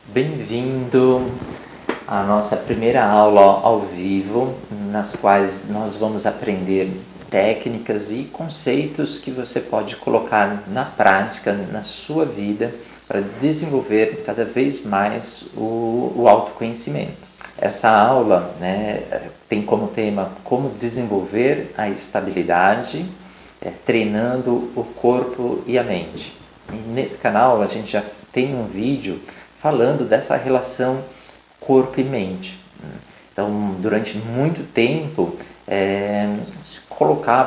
Bem-vindo à nossa primeira aula ao vivo, nas quais nós vamos aprender técnicas e conceitos que você pode colocar na prática, na sua vida, para desenvolver cada vez mais o autoconhecimento. Essa aula, tem como tema como desenvolver a estabilidade, treinando o corpo e a mente. E nesse canal a gente já tem um vídeo falando dessa relação corpo e mente. Então, durante muito tempo,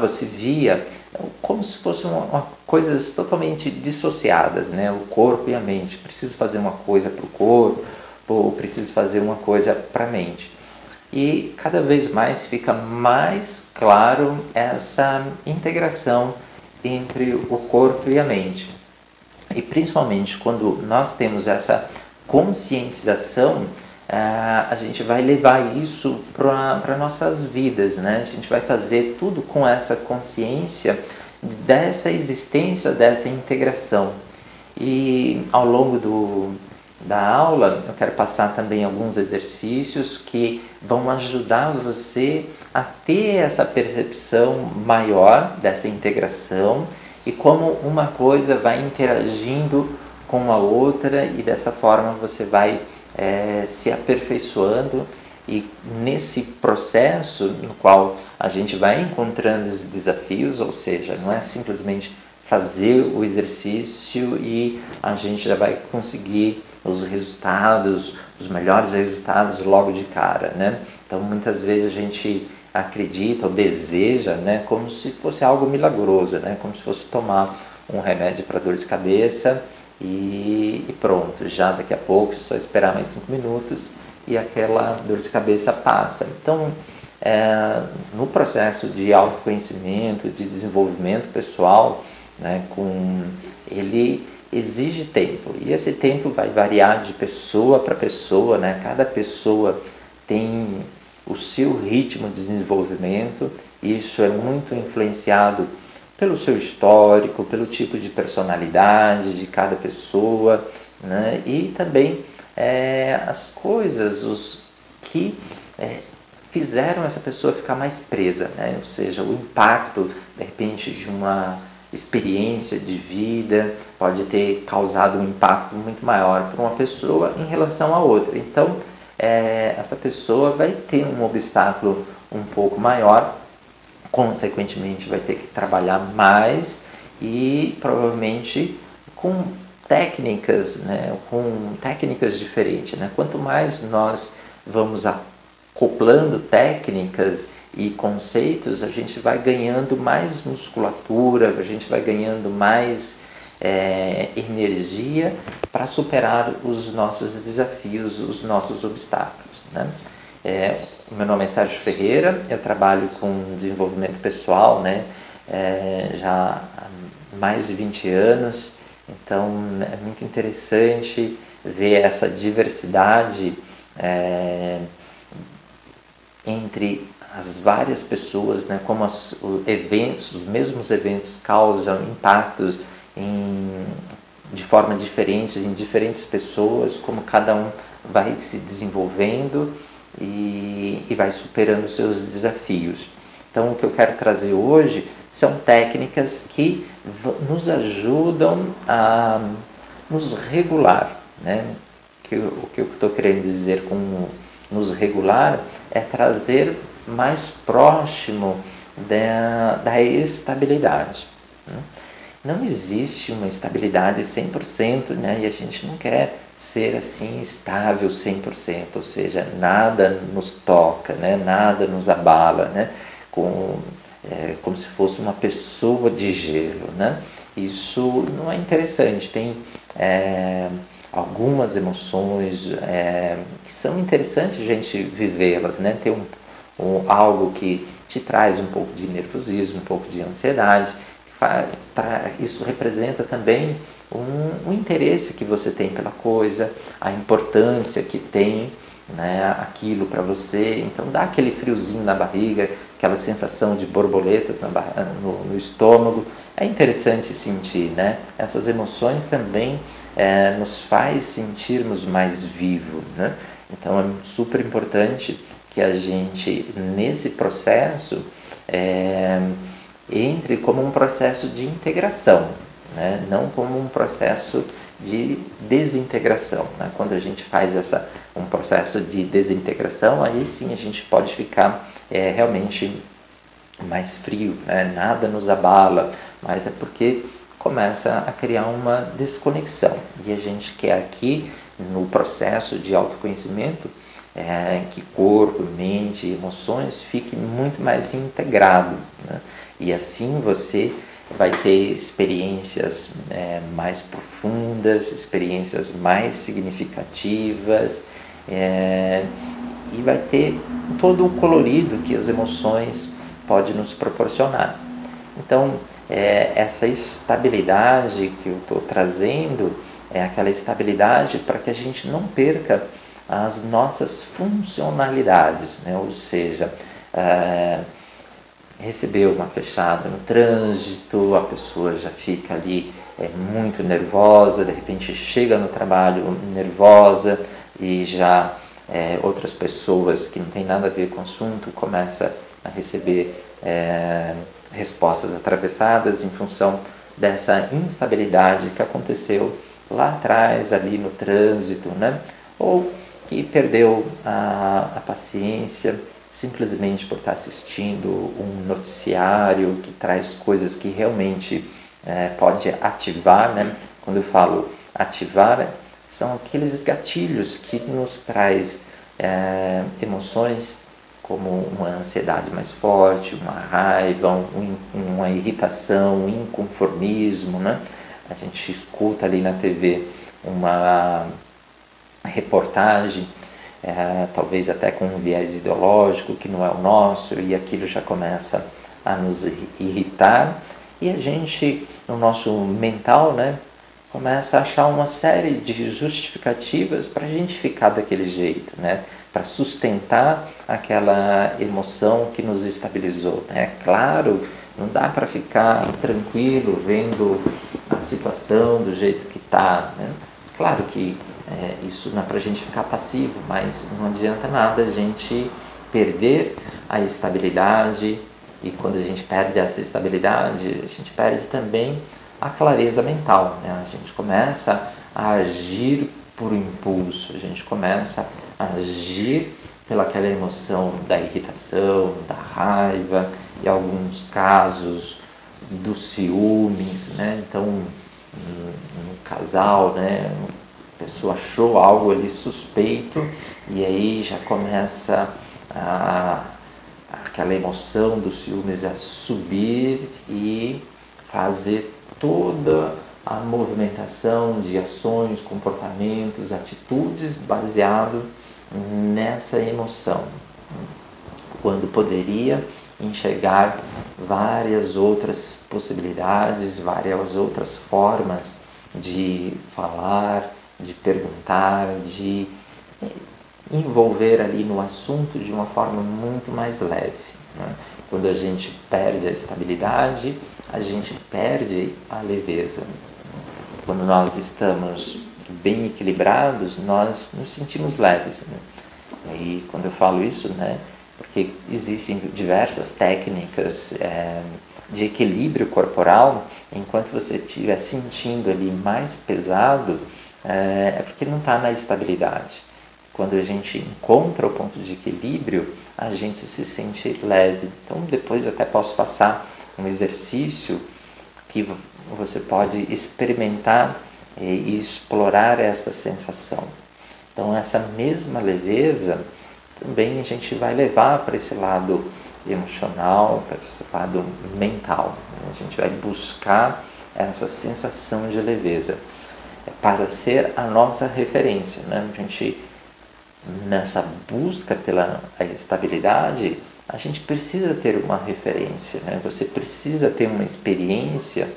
se via como se fossem coisas totalmente dissociadas, né? O corpo e a mente. Preciso fazer uma coisa para o corpo, ou preciso fazer uma coisa para a mente. E cada vez mais fica mais claro essa integração entre o corpo e a mente. E principalmente quando nós temos essa conscientização, a gente vai levar isso para nossas vidas, né? A gente vai fazer tudo com essa consciência dessa existência, dessa integração. E ao longo da aula eu quero passar também alguns exercícios que vão ajudar você a ter essa percepção maior dessa integração e como uma coisa vai interagindo com a outra, e dessa forma você vai se aperfeiçoando. E nesse processo no qual a gente vai encontrando os desafios, ou seja, não é simplesmente fazer o exercício e a gente já vai conseguir os resultados, os melhores resultados logo de cara, né? Então muitas vezes a gente acredita ou deseja, né, como se fosse algo milagroso, né, como se fosse tomar um remédio para dor de cabeça e pronto, já daqui a pouco, só esperar mais 5 minutos e aquela dor de cabeça passa. Então, no processo de autoconhecimento, de desenvolvimento pessoal, né, ele exige tempo, e esse tempo vai variar de pessoa para pessoa, né? Cada pessoa tem o seu ritmo de desenvolvimento, e isso é muito influenciado pelo seu histórico, pelo tipo de personalidade de cada pessoa, né? E também as coisas que fizeram essa pessoa ficar mais presa, né? Ou seja, o impacto, de repente, de uma experiência de vida pode ter causado um impacto muito maior para uma pessoa em relação a outra. Então, essa pessoa vai ter um obstáculo um pouco maior, consequentemente vai ter que trabalhar mais e provavelmente com técnicas, né, com técnicas diferentes, né? Quanto mais nós vamos acoplando técnicas e conceitos, a gente vai ganhando mais musculatura, a gente vai ganhando mais energia para superar os nossos desafios, os nossos obstáculos, né? Meu nome é Sérgio Ferreira, eu trabalho com desenvolvimento pessoal, né, já há mais de 20 anos, então é muito interessante ver essa diversidade entre as várias pessoas, né, como os mesmos eventos causam impactos de forma diferente em diferentes pessoas, como cada um vai se desenvolvendo e vai superando os seus desafios. Então, o que eu quero trazer hoje são técnicas que nos ajudam a nos regular, né? O que eu estou querendo dizer com nos regular é trazer mais próximo da estabilidade, né? Não existe uma estabilidade 100%, né? E a gente não quer ser assim estável 100%, ou seja, nada nos toca, né? Nada nos abala, né? Como se fosse uma pessoa de gelo, né? Isso não é interessante. Tem algumas emoções que são interessantes a gente vivê-las, né? Tem algo que te traz um pouco de nervosismo, um pouco de ansiedade. Isso representa também um interesse que você tem pela coisa, a importância que tem, né, aquilo para você. Então dá aquele friozinho na barriga, aquela sensação de borboletas no estômago. É interessante sentir, né? Essas emoções também nos faz sentirmos mais vivos, né? Então é super importante que a gente, nesse processo, entre como um processo de integração, né? Não como um processo de desintegração, né? Quando a gente faz um processo de desintegração, aí sim a gente pode ficar realmente mais frio, né? Nada nos abala, mas é porque começa a criar uma desconexão. E a gente quer aqui, no processo de autoconhecimento, que corpo, mente, emoções fiquem muito mais integrado, né? E assim você vai ter experiências mais profundas, experiências mais significativas, e vai ter todo o colorido que as emoções podem nos proporcionar. Então, essa estabilidade que eu estou trazendo é aquela estabilidade para que a gente não perca as nossas funcionalidades, né? Ou seja, recebeu uma fechada no trânsito, a pessoa já fica ali muito nervosa, de repente chega no trabalho nervosa e já outras pessoas que não tem nada a ver com o assunto começam a receber respostas atravessadas em função dessa instabilidade que aconteceu lá atrás, ali no trânsito, né? Ou que perdeu a paciência simplesmente por estar assistindo um noticiário que traz coisas que realmente pode ativar, né? Quando eu falo ativar, são aqueles gatilhos que nos traz emoções como uma ansiedade mais forte, uma raiva, uma irritação, um inconformismo, né? A gente escuta ali na TV uma reportagem, talvez até com um viés ideológico que não é o nosso, e aquilo já começa a nos irritar, e a gente, no nosso mental, né, começa a achar uma série de justificativas para a gente ficar daquele jeito, né, para sustentar aquela emoção que nos estabilizou, né? Claro, não dá para ficar tranquilo vendo a situação do jeito que está, né? Claro que isso não é para a gente ficar passivo, mas não adianta nada a gente perder a estabilidade, e quando a gente perde essa estabilidade, a gente perde também a clareza mental, né? A gente começa a agir por impulso, a gente começa a agir pelaquela emoção da irritação, da raiva, e alguns casos dos ciúmes, né? Então, um casal, né? A pessoa achou algo ali suspeito e aí já começa aquela emoção dos ciúmes a subir e fazer toda a movimentação de ações, comportamentos, atitudes baseado nessa emoção, quando poderia enxergar várias outras possibilidades, várias outras formas de falar, de perguntar, de envolver ali no assunto de uma forma muito mais leve, né? Quando a gente perde a estabilidade, a gente perde a leveza. Quando nós estamos bem equilibrados, nós nos sentimos leves, né? E quando eu falo isso, né, porque existem diversas técnicas de equilíbrio corporal, enquanto você estiver sentindo ali mais pesado, é porque não está na estabilidade. Quando a gente encontra o ponto de equilíbrio, a gente se sente leve. Então depois eu até posso passar um exercício que você pode experimentar e explorar essa sensação. Então essa mesma leveza também a gente vai levar para esse lado emocional, para esse lado mental. A gente vai buscar essa sensação de leveza para ser a nossa referência, né? A gente, nessa busca pela estabilidade, a gente precisa ter uma referência, né? Você precisa ter uma experiência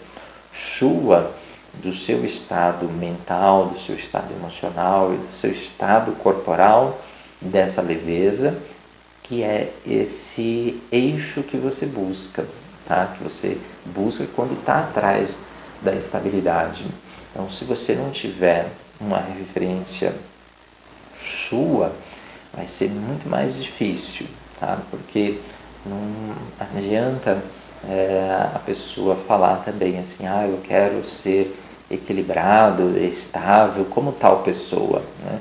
sua do seu estado mental, do seu estado emocional e do seu estado corporal, dessa leveza, que é esse eixo que você busca, tá? Que você busca quando está atrás da estabilidade. Então, se você não tiver uma referência sua, vai ser muito mais difícil, tá? Porque não adianta a pessoa falar também assim, eu quero ser equilibrado, estável, como tal pessoa, né?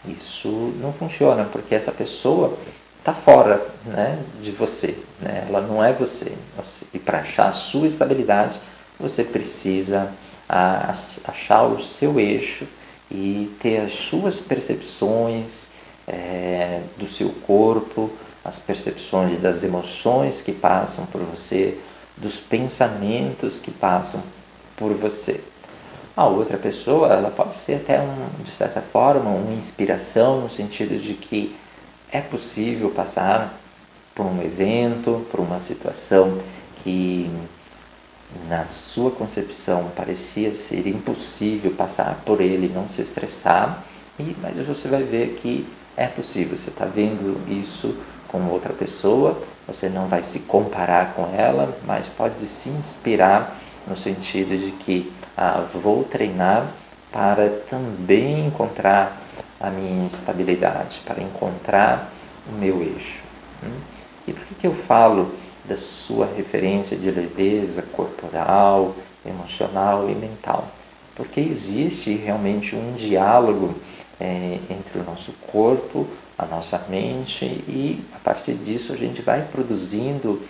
Isso não funciona, porque essa pessoa está fora, né, de você, né? Ela não é você. E para achar a sua estabilidade, você precisa achar o seu eixo e ter as suas percepções do seu corpo, as percepções das emoções que passam por você, dos pensamentos que passam por você. A outra pessoa, ela pode ser até, de certa forma, uma inspiração, no sentido de que é possível passar por um evento, por uma situação que na sua concepção parecia ser impossível passar por ele, não se estressar, mas você vai ver que é possível. Você está vendo isso com outra pessoa, você não vai se comparar com ela, mas pode se inspirar no sentido de que vou treinar para também encontrar a minha estabilidade, para encontrar o meu eixo. E por que eu falo da sua referência de leveza corporal, emocional e mental? Porque existe realmente um diálogo entre o nosso corpo, a nossa mente, e a partir disso a gente vai produzindo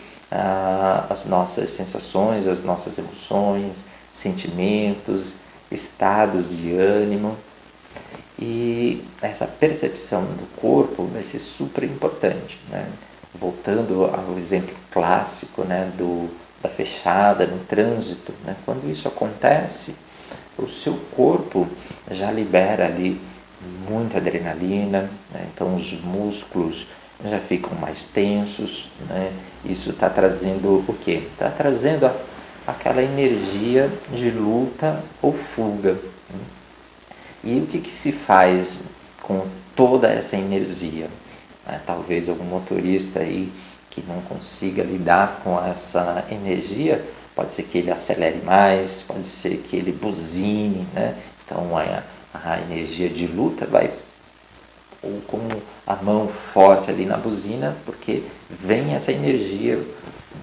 as nossas sensações, as nossas emoções, sentimentos, estados de ânimo. E essa percepção do corpo vai ser super importante, né? Voltando ao exemplo clássico, né, da fechada no trânsito, né? Quando isso acontece, o seu corpo já libera ali muita adrenalina, né? Então os músculos já ficam mais tensos, né? Isso está trazendo o quê? Está trazendo aquela energia de luta ou fuga. E o que se faz com toda essa energia? Talvez algum motorista aí que não consiga lidar com essa energia, pode ser que ele acelere mais, pode ser que ele buzine, né? Então a energia de luta vai ou com a mão forte ali na buzina, porque vem essa energia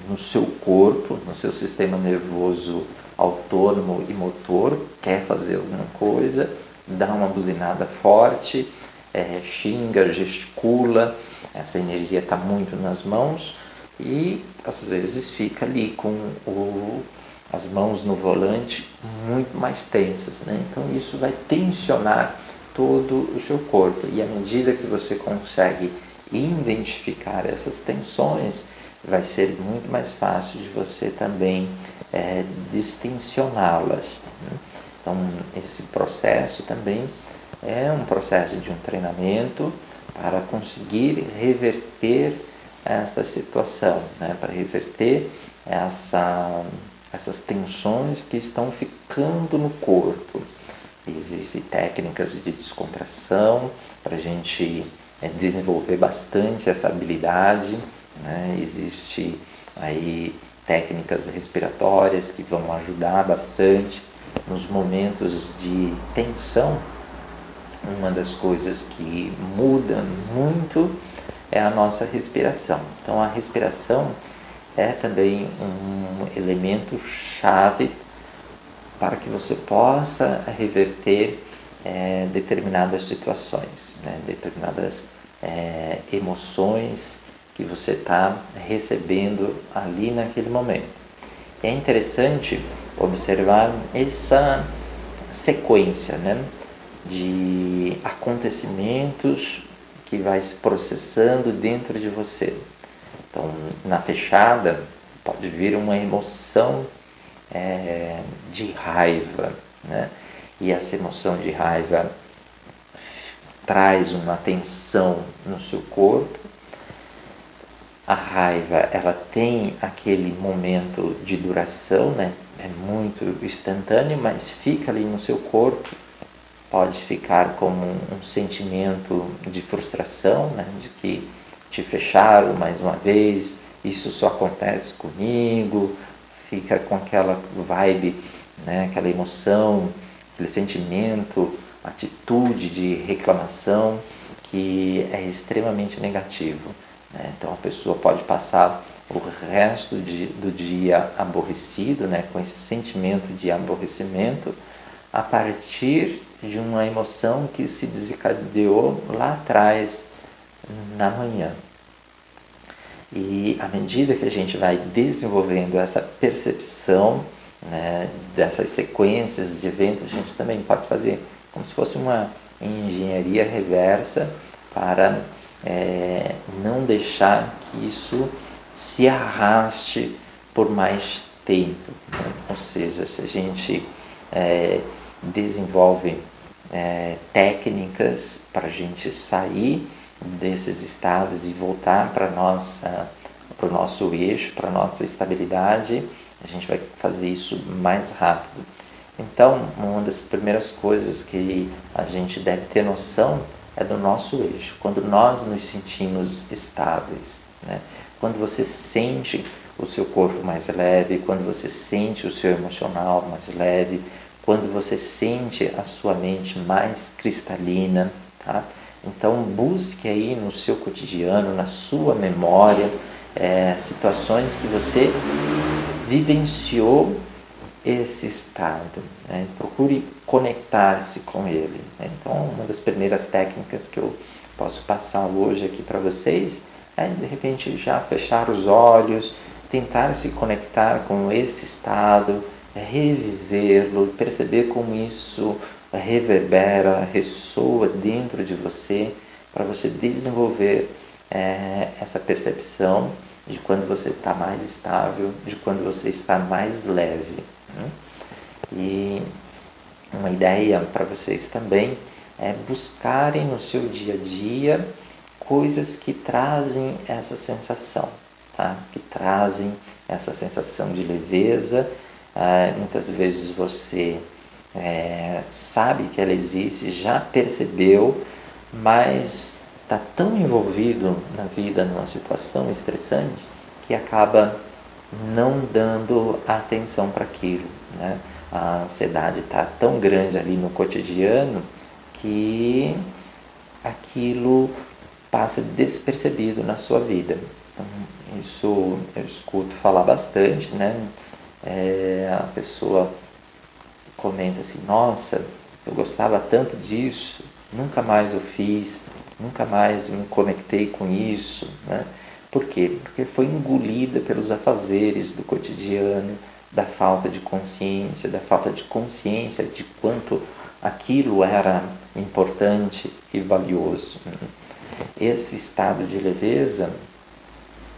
no seu corpo, no seu sistema nervoso autônomo e motor, quer fazer alguma coisa, dá uma buzinada forte, xinga, gesticula, essa energia está muito nas mãos e às vezes fica ali com as mãos no volante muito mais tensas, né? Então isso vai tensionar todo o seu corpo, e à medida que você consegue identificar essas tensões, vai ser muito mais fácil de você também distensioná-las, né? Então esse processo também é um processo de um treinamento para conseguir reverter esta situação, né? Para reverter essas tensões que estão ficando no corpo. Existem técnicas de descontração para a gente desenvolver bastante essa habilidade, né? Existe aí técnicas respiratórias que vão ajudar bastante nos momentos de tensão. Uma das coisas que muda muito é a nossa respiração. Então a respiração é também um elemento chave para que você possa reverter determinadas situações, né? Determinadas emoções que você está recebendo ali naquele momento. É interessante observar essa sequência, né, de acontecimentos que vai se processando dentro de você. Então, na fechada, pode vir uma emoção de raiva, né? E essa emoção de raiva traz uma tensão no seu corpo. A raiva, ela tem aquele momento de duração, né? É muito instantâneo, mas fica ali no seu corpo. Pode ficar como um sentimento de frustração, né? De que te fecharam mais uma vez, isso só acontece comigo. Fica com aquela vibe né? Aquela emoção, aquele sentimento, atitude de reclamação que é extremamente negativo, né? Então a pessoa pode passar o resto do dia aborrecido, né? Com esse sentimento de aborrecimento, a partir de uma emoção que se desencadeou lá atrás, na manhã. E à medida que a gente vai desenvolvendo essa percepção, né, dessas sequências de eventos, a gente também pode fazer como se fosse uma engenharia reversa para não deixar que isso se arraste por mais tempo, né? Ou seja, se a gente desenvolve técnicas para a gente sair desses estados e voltar para o nosso eixo, para a nossa estabilidade, a gente vai fazer isso mais rápido. Então, uma das primeiras coisas que a gente deve ter noção é do nosso eixo. Quando nós nos sentimos estáveis, né? Quando você sente o seu corpo mais leve, quando você sente o seu emocional mais leve, quando você sente a sua mente mais cristalina, tá? Então busque aí no seu cotidiano, na sua memória, situações que você vivenciou esse estado, né? Procure conectar-se com ele, né? Então, uma das primeiras técnicas que eu posso passar hoje aqui para vocês é, de repente, já fechar os olhos, tentar se conectar com esse estado, revivê-lo, perceber como isso reverbera, ressoa dentro de você, para você desenvolver essa percepção de quando você está mais estável, de quando você está mais leve, né? E uma ideia para vocês também é buscarem no seu dia a dia coisas que trazem essa sensação, tá? Que trazem essa sensação de leveza. Muitas vezes você sabe que ela existe, já percebeu, mas está tão envolvido na vida, numa situação estressante, que acaba não dando atenção para aquilo, né? A ansiedade está tão grande ali no cotidiano que aquilo passa despercebido na sua vida. Então, isso eu escuto falar bastante, né? A pessoa comenta assim: nossa, eu gostava tanto disso, nunca mais eu fiz, nunca mais me conectei com isso, né? Por quê? Porque foi engolida pelos afazeres do cotidiano, da falta de consciência de quanto aquilo era importante e valioso. Esse estado de leveza,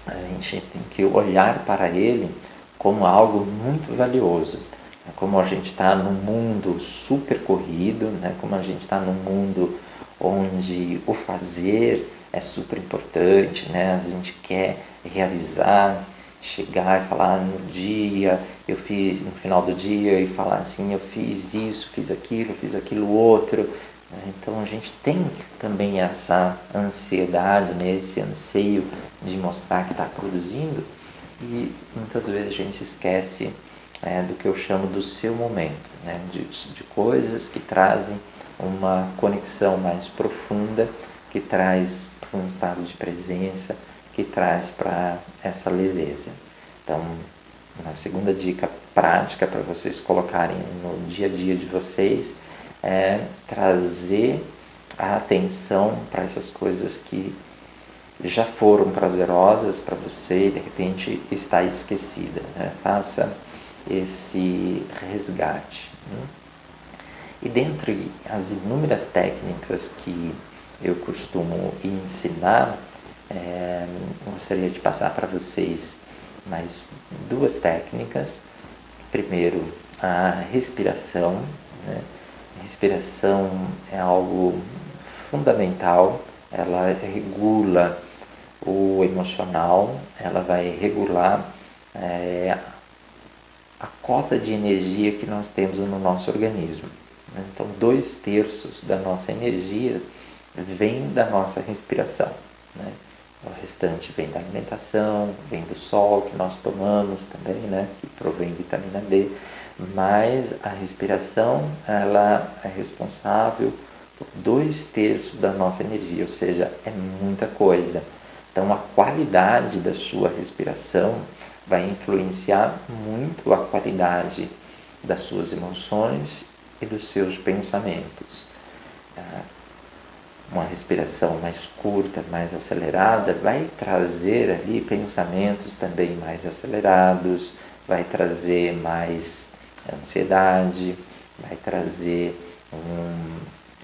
a gente tem que olhar para ele como algo muito valioso. Como a gente está num mundo super corrido, né? Como a gente está num mundo onde o fazer é super importante, né? A gente quer realizar, chegar e falar no dia, eu fiz no final do dia e falar assim, eu fiz isso, fiz aquilo outro. Então a gente tem também essa ansiedade, né? Esse anseio de mostrar que está produzindo, e muitas vezes a gente esquece do que eu chamo do seu momento, né? De coisas que trazem uma conexão mais profunda, que traz para um estado de presença, que traz para essa leveza. Então, uma segunda dica prática para vocês colocarem no dia a dia de vocês é trazer a atenção para essas coisas que já foram prazerosas para você e de repente está esquecida, né? Faça esse resgate, né? E dentre as inúmeras técnicas que eu costumo ensinar, gostaria de passar para vocês mais duas técnicas. Primeiro, a respiração, né? A respiração é algo fundamental, ela regula o emocional, ela vai regular a cota de energia que nós temos no nosso organismo. Então, 2/3 da nossa energia vem da nossa respiração, né? O restante vem da alimentação, vem do sol que nós tomamos também, né? Que provém vitamina D, mas a respiração ela é responsável por 2/3 da nossa energia, ou seja, é muita coisa. Então a qualidade da sua respiração vai influenciar muito a qualidade das suas emoções e dos seus pensamentos. Uma respiração mais curta, mais acelerada, vai trazer ali pensamentos também mais acelerados, vai trazer mais ansiedade, vai trazer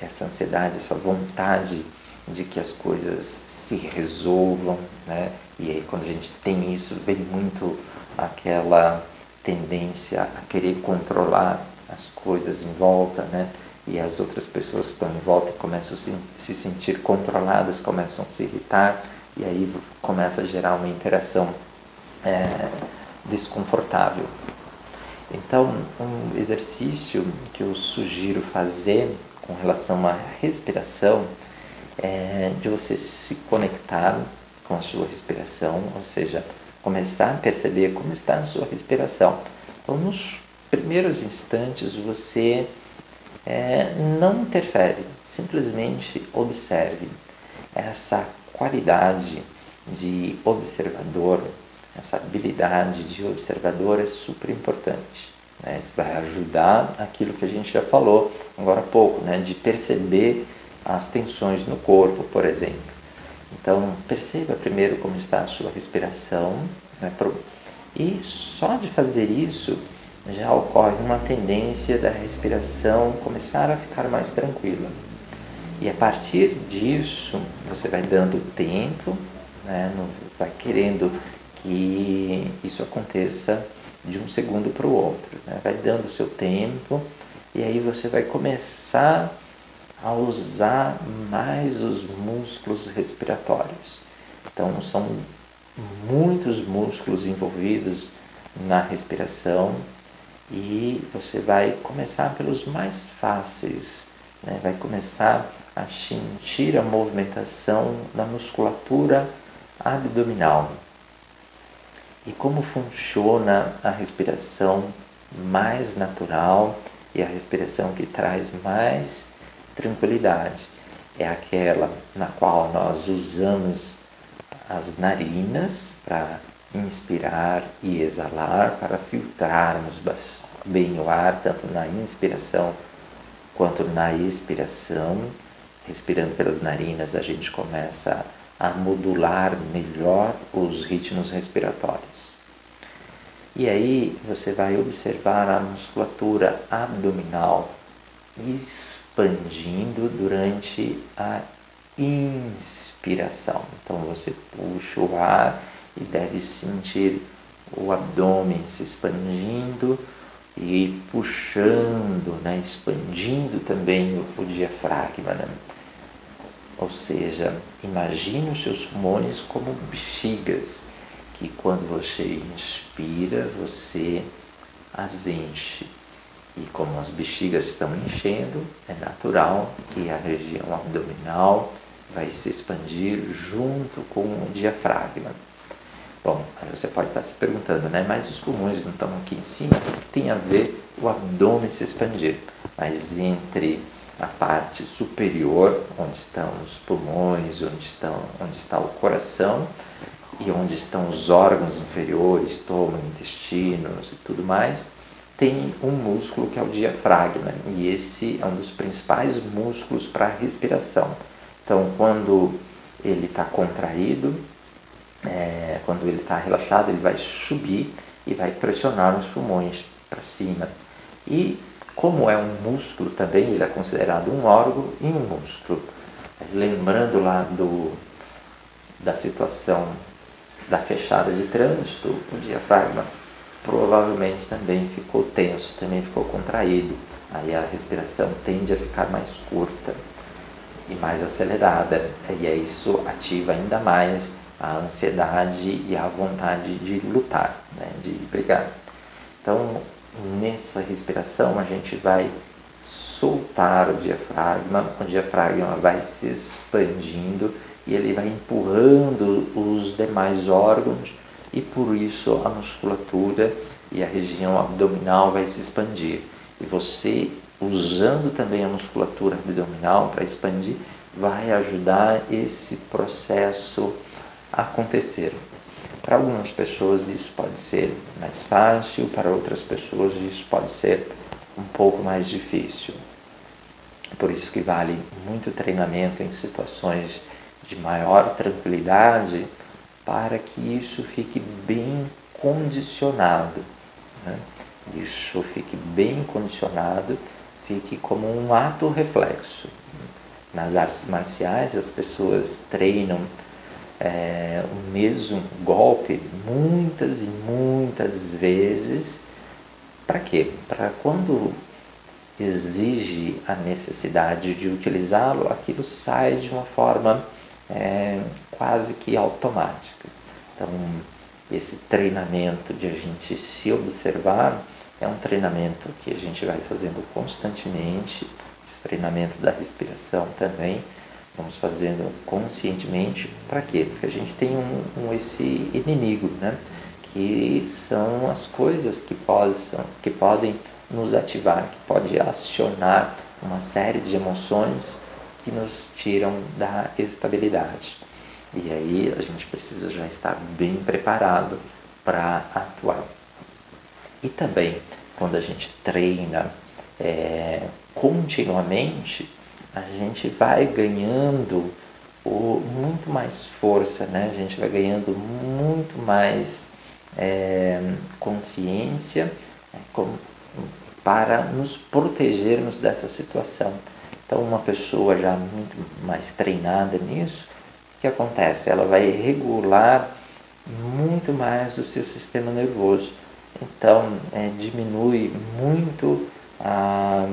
essa ansiedade, essa vontade de que as coisas se resolvam, né? E aí quando a gente tem isso, vem muito aquela tendência a querer controlar as coisas em volta, né? E as outras pessoas que estão em volta começam a se sentir controladas, começam a se irritar, e aí começa a gerar uma interação desconfortável. Então, um exercício que eu sugiro fazer com relação à respiração é de você se conectar com a sua respiração, ou seja, começar a perceber como está a sua respiração. Então, nos primeiros instantes, você não interfere, simplesmente observe. Essa qualidade de observador, essa habilidade de observador é super importante, né? Isso vai ajudar aquilo que a gente já falou agora há pouco, né? De perceber as tensões no corpo, por exemplo. Então, perceba primeiro como está a sua respiração, né? E só de fazer isso, já ocorre uma tendência da respiração começar a ficar mais tranquila. E a partir disso, você vai dando tempo, né? Vai querendo que isso aconteça de um segundo para o outro, né? Vai dando o seu tempo e aí você vai começar a usar mais os músculos respiratórios. Então, são muitos músculos envolvidos na respiração e você vai começar pelos mais fáceis, né? Vai começar a sentir a movimentação da musculatura abdominal. E como funciona a respiração mais natural e a respiração que traz mais tranquilidade? É aquela na qual nós usamos as narinas para inspirar e exalar, para filtrarmos bem o ar, tanto na inspiração quanto na expiração. Respirando pelas narinas, a gente começa a modular melhor os ritmos respiratórios. E aí você vai observar a musculatura abdominal expandindo durante a inspiração. Então você puxa o ar e deve sentir o abdômen se expandindo e puxando, né? Expandindo também o diafragma, né? Ou seja, imagine os seus pulmões como bexigas, que quando você inspira, você as enche. E como as bexigas estão enchendo, é natural que a região abdominal vai se expandir junto com o diafragma. Bom, aí você pode estar se perguntando, né? Mas os pulmões não estão aqui em cima, o que tem a ver o abdômen se expandir? Mas entre a parte superior, onde estão os pulmões, onde está o coração e onde estão os órgãos inferiores, estômago, intestinos e tudo mais, tem um músculo que é o diafragma, e esse é um dos principais músculos para a respiração. Então, quando ele está contraído, quando ele está relaxado, ele vai subir e vai pressionar os pulmões para cima. E como é um músculo também, ele é considerado um órgão e um músculo. Lembrando lá da situação da fechada de trânsito, o diafragma provavelmente também ficou tenso, também ficou contraído. Aí a respiração tende a ficar mais curta e mais acelerada. E aí isso ativa ainda mais a ansiedade e a vontade de lutar, né? De brigar. Então, nessa respiração a gente vai soltar o diafragma vai se expandindo e ele vai empurrando os demais órgãos, e por isso a musculatura e a região abdominal vai se expandir. E você, usando também a musculatura abdominal para expandir, vai ajudar esse processo a acontecer. Para algumas pessoas isso pode ser mais fácil, para outras pessoas isso pode ser um pouco mais difícil. Por isso que vale muito treinamento em situações de maior tranquilidade, para que isso fique bem condicionado, né? Isso fique bem condicionado, fique como um ato reflexo. Nas artes marciais as pessoas treinam o mesmo golpe muitas e muitas vezes. Para quê? Para quando exige a necessidade de utilizá-lo, aquilo sai de uma forma quase que automática. Então, esse treinamento de a gente se observar é um treinamento que a gente vai fazendo constantemente. Esse treinamento da respiração também vamos fazendo conscientemente. Para quê? Porque a gente tem esse inimigo, né? Que são as coisas que podem nos ativar, que pode acionar uma série de emoções que nos tiram da estabilidade. E aí a gente precisa já estar bem preparado para atuar. E também, quando a gente treina continuamente, a gente vai ganhando muito mais força, né? A gente vai ganhando muito mais consciência para nos protegermos dessa situação. Então, uma pessoa já muito mais treinada nisso, o que acontece? Ela vai regular muito mais o seu sistema nervoso. Então, diminui muito a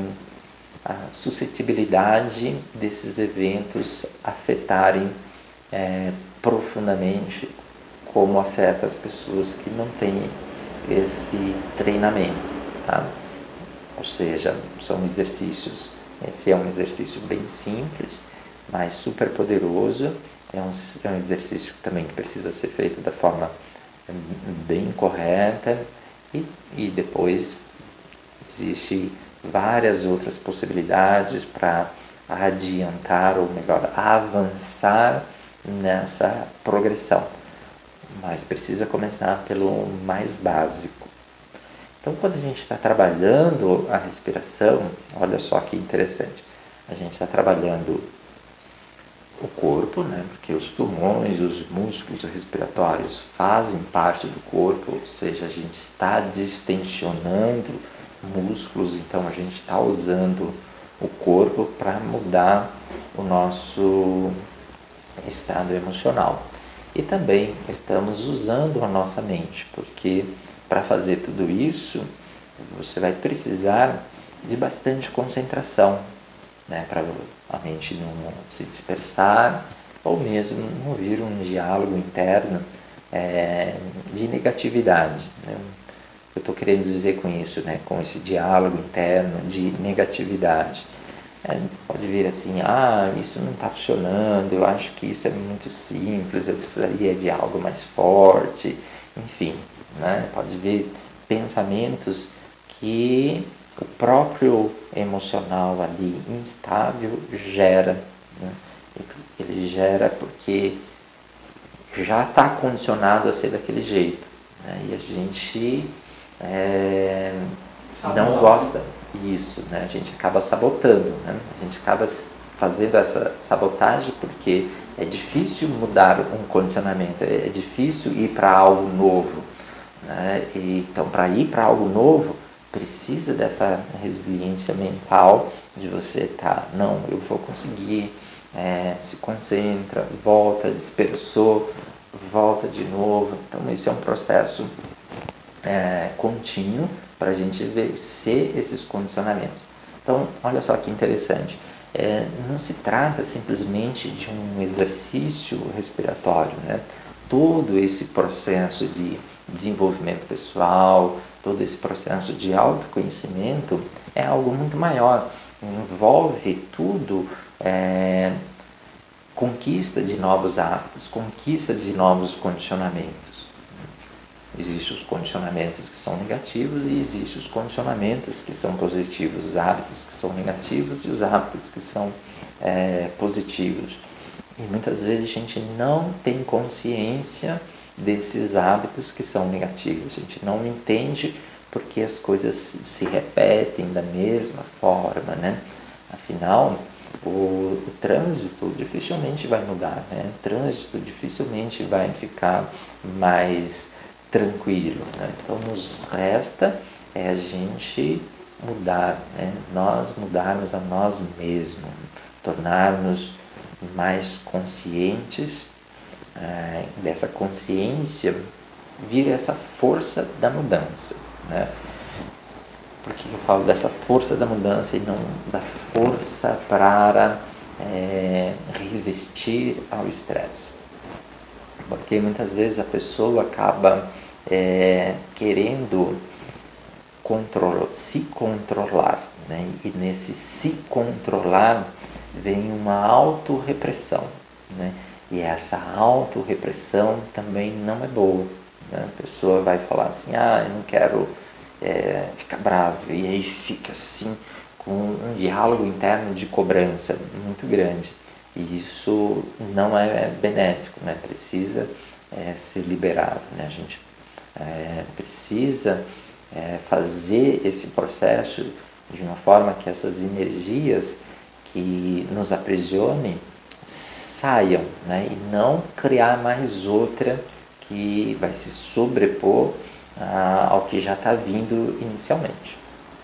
suscetibilidade desses eventos afetarem profundamente como afeta as pessoas que não têm esse treinamento, tá? Ou seja, são exercícios, esse é um exercício bem simples, mas super poderoso. É um exercício também que precisa ser feito da forma bem correta, e depois existe várias outras possibilidades para adiantar, ou melhor, avançar nessa progressão. Mas precisa começar pelo mais básico. Então, quando a gente está trabalhando a respiração, olha só que interessante, a gente está trabalhando o corpo, né? Porque os pulmões, os músculos respiratórios fazem parte do corpo, ou seja, a gente está distensionando músculos, então a gente está usando o corpo para mudar o nosso estado emocional. E também estamos usando a nossa mente, porque para fazer tudo isso você vai precisar de bastante concentração, né, para a mente não se dispersar, ou mesmo não vir um diálogo interno de negatividade, né? Eu estou querendo dizer com isso, né, com esse diálogo interno de negatividade. Pode vir assim, isso não está funcionando, eu acho que isso é muito simples, eu precisaria de algo mais forte, enfim, né? Pode vir pensamentos que o próprio emocional ali instável gera, né? Ele gera porque já está condicionado a ser daquele jeito, né? E a gente não gosta disso, né? A gente acaba sabotando, né? A gente acaba fazendo essa sabotagem porque é difícil mudar um condicionamento, é difícil ir para algo novo, né? E, então, para ir para algo novo, precisa dessa resiliência mental de você não, eu vou conseguir, se concentra, volta, dispersou, volta de novo. Então, esse é um processo contínuo para a gente vencer esses condicionamentos. Então, olha só que interessante. Não se trata simplesmente de um exercício respiratório, né? Todo esse processo de desenvolvimento pessoal, todo esse processo de autoconhecimento é algo muito maior. Envolve tudo, conquista de novos hábitos, conquista de novos condicionamentos. Existem os condicionamentos que são negativos e existem os condicionamentos que são positivos, os hábitos que são negativos e os hábitos que são positivos. E muitas vezes a gente não tem consciência desses hábitos que são negativos, a gente não entende porque as coisas se repetem da mesma forma, né? Afinal, o trânsito dificilmente vai mudar, né? O trânsito dificilmente vai ficar mais tranquilo, né? Então nos resta a gente mudar, né? Nós mudarmos a nós mesmos, tornarmos mais conscientes, dessa consciência vira essa força da mudança, né? Por que eu falo dessa força da mudança e não da força para resistir ao estresse? Porque muitas vezes a pessoa acaba querendo se controlar, né? E nesse se controlar vem uma autorrepressão, né? E essa autorrepressão também não é boa, né? A pessoa vai falar assim, eu não quero ficar bravo, e aí fica assim com um diálogo interno de cobrança muito grande, e isso não é benéfico, né? Precisa ser liberado, né? A gente precisa fazer esse processo de uma forma que essas energias que nos aprisionem saiam, né? E não criar mais outra que vai se sobrepor ao que já está vindo inicialmente,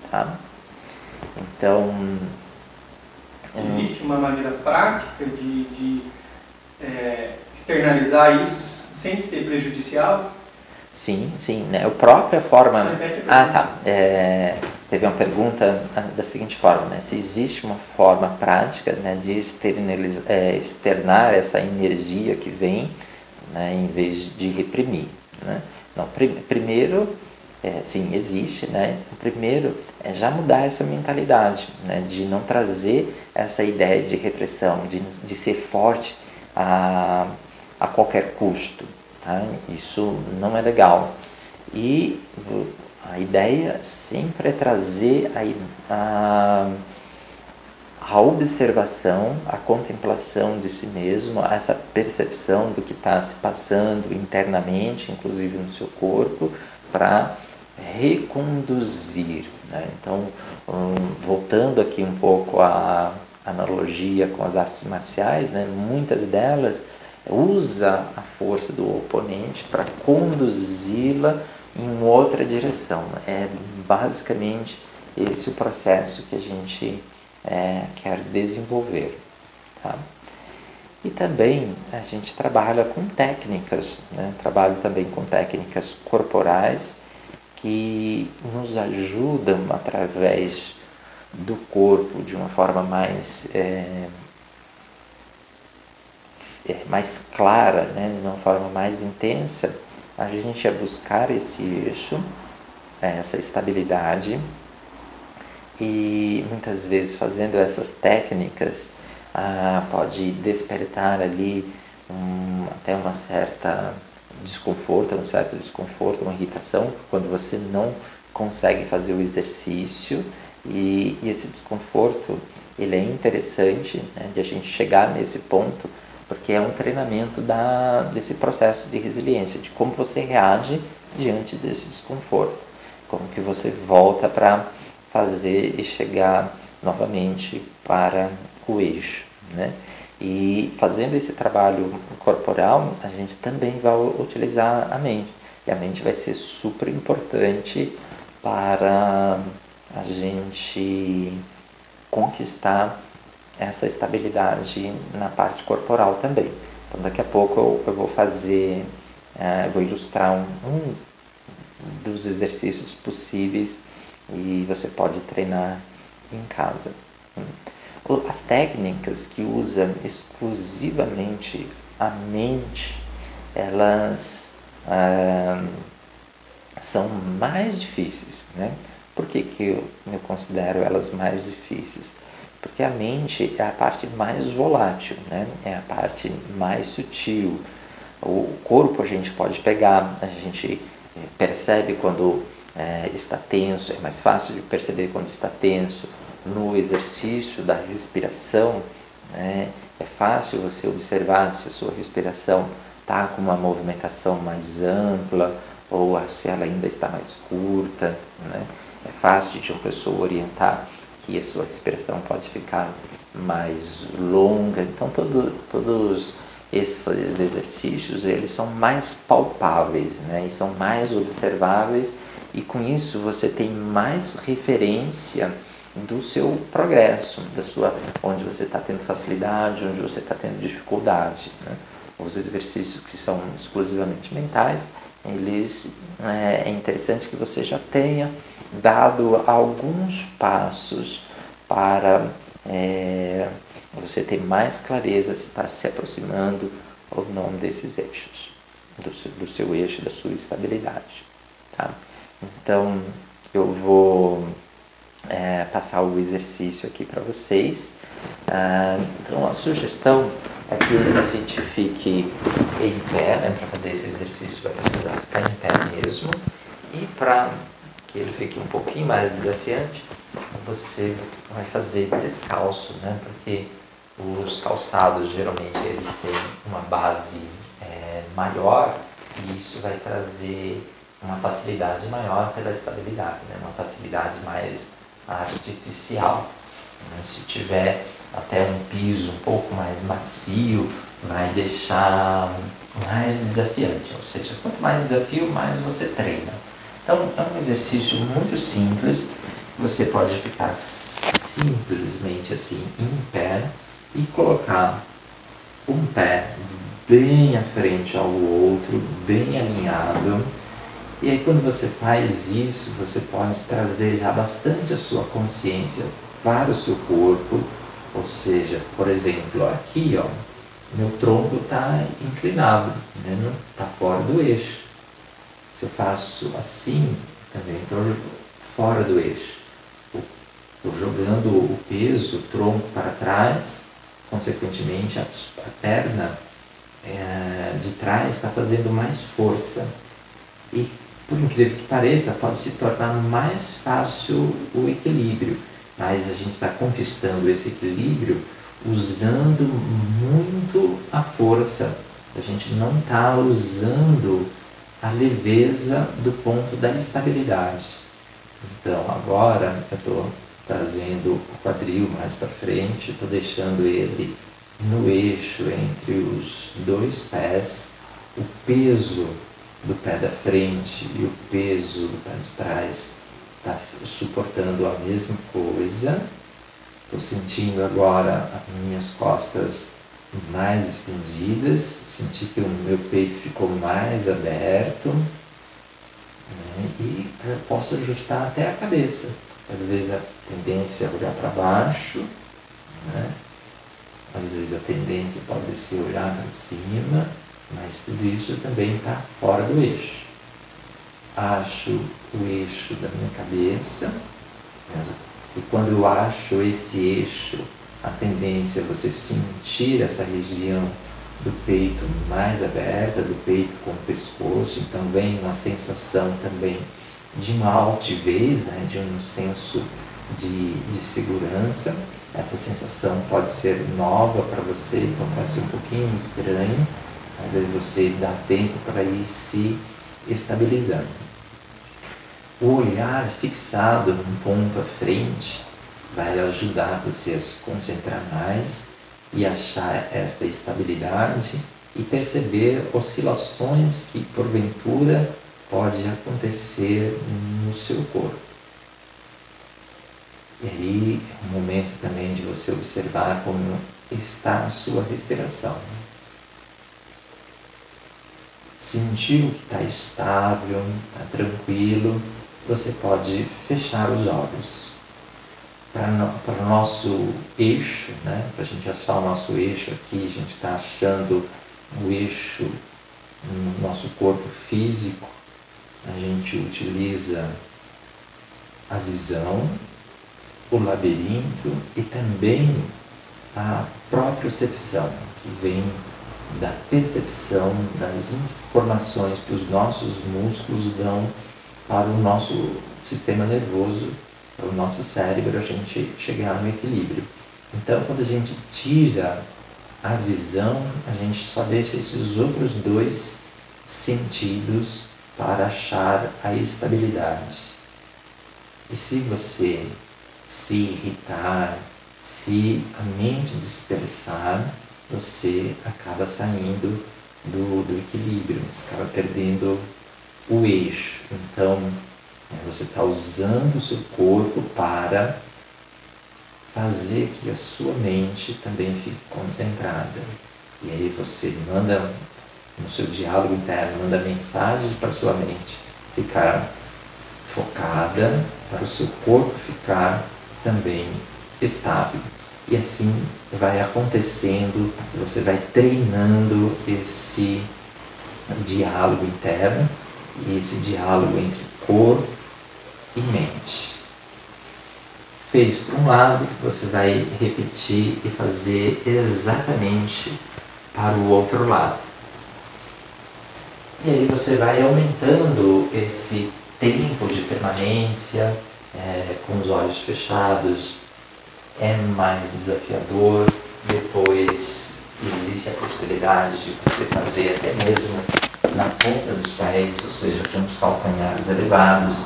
tá? Então, existe uma maneira prática de externalizar isso sem ser prejudicial? Sim, né? A própria forma... Teve uma pergunta da seguinte forma, né? Se existe uma forma prática, né, de externar essa energia que vem, né, em vez de reprimir, né? Não, primeiro, sim, existe, né? O primeiro é já mudar essa mentalidade, né, de não trazer essa ideia de repressão, de ser forte a qualquer custo, tá? Isso não é legal. E a ideia sempre é trazer a observação, a contemplação de si mesmo, essa percepção do que está se passando internamente, inclusive no seu corpo, para reconduzir, né? Então, voltando aqui um pouco à analogia com as artes marciais, né? Muitas delas usa a força do oponente para conduzi-la em outra direção. É basicamente esse o processo que a gente quer desenvolver, tá? E também a gente trabalha com técnicas, né? Trabalho também com técnicas corporais que nos ajudam através do corpo de uma forma mais mais clara, né? De uma forma mais intensa, a gente buscar esse eixo, essa estabilidade, e muitas vezes fazendo essas técnicas pode despertar ali até um certo desconforto, uma irritação, quando você não consegue fazer o exercício, e esse desconforto ele é interessante, né, de a gente chegar nesse ponto, porque é um treinamento desse processo de resiliência, de como você reage diante desse desconforto, como que você volta para fazer e chegar novamente para o eixo, né? E fazendo esse trabalho corporal, a gente também vai utilizar a mente, e a mente vai ser super importante para a gente conquistar essa estabilidade na parte corporal também. Então daqui a pouco eu vou fazer, vou ilustrar um dos exercícios possíveis, e você pode treinar em casa. As técnicas que usam exclusivamente a mente, elas são mais difíceis, né? Por que eu considero elas mais difíceis? Porque a mente é a parte mais volátil, né? É a parte mais sutil. O corpo a gente pode pegar, a gente percebe quando está tenso, é mais fácil de perceber quando está tenso no exercício da respiração, né? É fácil você observar se a sua respiração está com uma movimentação mais ampla ou se ela ainda está mais curta, né? É fácil de uma pessoa orientar que a sua respiração pode ficar mais longa. Então todos esses exercícios eles são mais palpáveis, né? E são mais observáveis, e com isso você tem mais referência do seu progresso, onde você está tendo facilidade, onde você está tendo dificuldade, né? Os exercícios que são exclusivamente mentais, é interessante que você já tenha dado alguns passos para você ter mais clareza se está se aproximando ou não desses eixos, do seu eixo, da sua estabilidade. Tá? Então, eu vou passar o exercício aqui para vocês. Então, a sugestão é que a gente fique em pé, né? Para fazer esse exercício vai precisar ficar em pé mesmo. E para que ele fique um pouquinho mais desafiante, você vai fazer descalço, né? Porque os calçados geralmente eles têm uma base maior, e isso vai trazer uma facilidade maior pela estabilidade, né? Uma facilidade mais artificial, né? Se tiver até um piso um pouco mais macio, vai deixar mais desafiante, ou seja, quanto mais desafio, mais você treina. Então é um exercício muito simples, você pode ficar simplesmente assim em pé e colocar um pé bem à frente ao outro, bem alinhado. E aí quando você faz isso, você pode trazer já bastante a sua consciência para o seu corpo. Ou seja, por exemplo, aqui, ó, meu tronco está inclinado, né? Não está fora do eixo. Se eu faço assim, também estou fora do eixo. Estou jogando o peso, o tronco para trás, consequentemente a perna de trás está fazendo mais força. E, por incrível que pareça, pode se tornar mais fácil o equilíbrio. Mas a gente está conquistando esse equilíbrio usando muito a força. A gente não está usando a leveza do ponto da estabilidade. Então agora eu estou trazendo o quadril mais para frente, estou deixando ele no eixo entre os dois pés, o peso do pé da frente e o peso do pé de trás está suportando a mesma coisa. Estou sentindo agora as minhas costas mais estendidas, senti que o meu peito ficou mais aberto, né? E eu posso ajustar até a cabeça. Às vezes a tendência é olhar para baixo, né? Às vezes a tendência pode ser olhar para cima, mas tudo isso também está fora do eixo. Acho o eixo da minha cabeça, né? E quando eu acho esse eixo, a tendência é você sentir essa região do peito mais aberta, do peito com o pescoço. Então vem uma sensação também de uma altivez, né? De um senso de segurança. Essa sensação pode ser nova para você, então pode ser um pouquinho estranho, mas aí você dá tempo para ir se estabilizando. O olhar fixado num ponto à frente vai ajudar você a se concentrar mais e achar esta estabilidade e perceber oscilações que porventura pode acontecer no seu corpo. E aí é um momento também de você observar como está a sua respiração. Sentiu que está estável, está tranquilo, você pode fechar os olhos. Para o nosso eixo, né? Para a gente achar o nosso eixo aqui, a gente está achando o eixo no nosso corpo físico, a gente utiliza a visão, o labirinto e também a propriocepção, que vem da percepção das informações que os nossos músculos dão para o nosso sistema nervoso, para o nosso cérebro, a gente chegar no equilíbrio. Então, quando a gente tira a visão, a gente só deixa esses outros dois sentidos para achar a estabilidade. E se você se irritar, se a mente dispersar, você acaba saindo do equilíbrio, acaba perdendo o eixo. Então, você está usando o seu corpo para fazer que a sua mente também fique concentrada. E aí você manda, no seu diálogo interno, manda mensagens para a sua mente ficar focada, para o seu corpo ficar também estável. E assim vai acontecendo, você vai treinando esse diálogo interno e esse diálogo entre corpo e mente. Fez por um lado, você vai repetir e fazer exatamente para o outro lado. E aí você vai aumentando esse tempo de permanência, com os olhos fechados, é mais desafiador. Depois existe a possibilidade de você fazer até mesmo na ponta dos pés, ou seja, com os calcanhares elevados.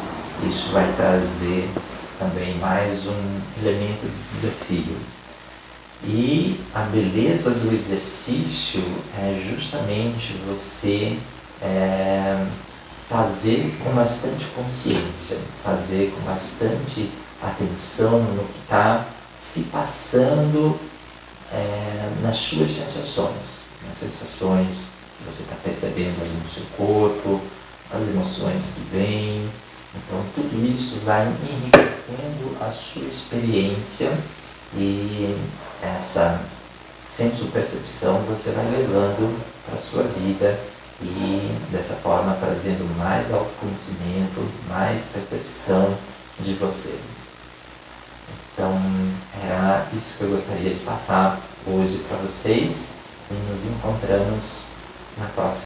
Isso vai trazer também mais um elemento de desafio. E a beleza do exercício é justamente você fazer com bastante consciência, fazer com bastante atenção no que está se passando nas suas sensações, nas sensações que você está percebendo ali no seu corpo, as emoções que vêm. Então tudo isso vai enriquecendo a sua experiência e essa senso-percepção você vai levando para a sua vida e dessa forma trazendo mais autoconhecimento, mais percepção de você. Então era isso que eu gostaria de passar hoje para vocês e nos encontramos na próxima.